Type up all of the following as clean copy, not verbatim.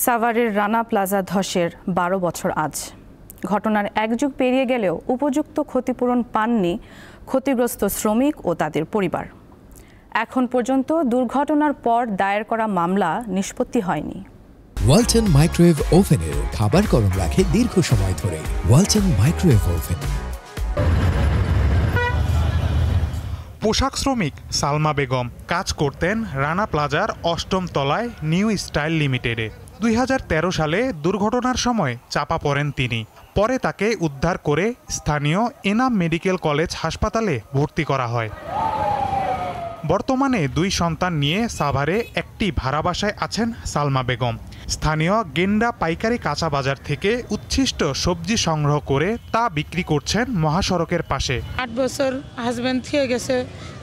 সাভারের রানা প্লাজা ধসের ১২ বছর আজ। ঘটনার এক যুগ পেরিয়ে গেলেও উপযুক্ত ক্ষতিপূরণ পাননি ক্ষতিগ্রস্ত শ্রমিক ও তাদের পরিবার। এখন পর্যন্ত দুর্ঘটনার পর দায়ের করা মামলা নিষ্পত্তি হয়নি। ওয়ালটন মাইক্রোওয়েভ ওভেনের খাবার গরম রাখে দীর্ঘ সময় ধরে। Walton microwave oven. পোশাক শ্রমিক সালমা বেগম কাজ করতেন রানা প্লাজার ৮ম তলায় নিউ স্টাইল লিমিটেডে। ২০১৩ সালে দুর্ঘটনার সময় চাপা পড়েন তিনি। পরে তাকে উদ্ধার করে স্থানীয় এনাম মেডিকেল কলেজ হাসপাতালে ভর্তি করা হয়। বর্তমানে ২ সন্তান নিয়ে সাভারে একটি ভাড়া বাসায় আছেন সালমা বেগম। স্থানীয় গেন্ডা পাইকারি কাঁচা বাজার থেকে উচ্ছিষ্ট সবজি সংগ্রহ করে তা বিক্রি করছেন মহাসড়কের পাশে। ৮ বছর হাজব্যান্ড থেকে গেছে,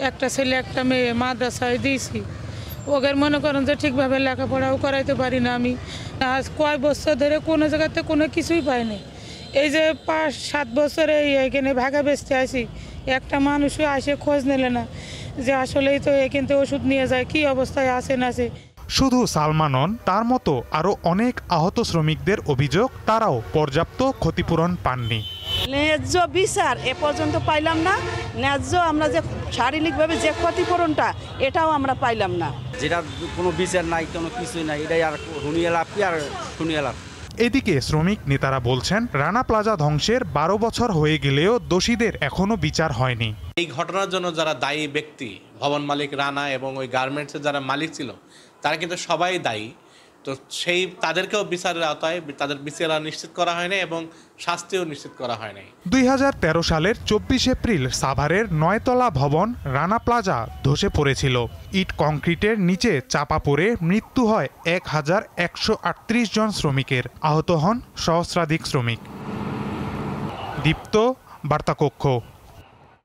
একটা ছেলে একটা মেয়ে, মাদ্রাসায় দিয়েছি। ওদের মনে করেন যে ঠিকভাবে লেখাপড়াও করাইতে পারি না আমি। আজ কয় বছর ধরে কোনো জায়গাতে কোনো কিছুই পাইনি। এই যে ৫-৭ বছরে এখানে ভাগা বেচতে আসি, একটা মানুষও আসে খোঁজ নিলে না যে আসলেই তো কিন্তু ওষুধ নিয়ে যায়, কি অবস্থায় আছে না আছে। শুধু সালমা নন, তার মতো আরও অনেক আহত শ্রমিকদের অভিযোগ তারাও পর্যাপ্ত ক্ষতিপূরণ পাননি। ন্যায্য বিচার এ পর্যন্ত পাইলাম না। ন্যায্য আমরা যে শারীরিকভাবে যে ক্ষতিপূরণটা এটাও আমরা পাইলাম না। যেটা কোনো বিচার নাই, কোনো কিছুই নাই, এটাই আর শুনিয়ে লাভ কি আর শুনিয়ে লাভ। এদিকে শ্রমিক নেতারা বলছেন রানা প্লাজা ধ্বংসের ১২ বছর হয়ে গেলেও দোষীদের এখনো বিচার হয়নি। এই ঘটনার জন্য যারা দায়ী ব্যক্তি, ভবন মালিক রানা এবং ওই গার্মেন্টসের যারা মালিক ছিল, তারা কিন্তু সবাই দায়ী। তো তাদেরকেও বিচারের আওতায় তাদের বিচার নিশ্চিত করা হয়নি এবং শাস্তিও নিশ্চিত করা হয়নি। ২০১৩ সালের ২৪ এপ্রিল সাভারের ৯ তলা ভবন রানা প্লাজা ধসে পড়েছিল। ইট কংক্রিটের নিচে চাপা পড়ে মৃত্যু হয় ১,১৩৮ জন শ্রমিকের, আহত হন সহস্রাধিক শ্রমিক। দীপ্ত, বার্তা কক্ষ।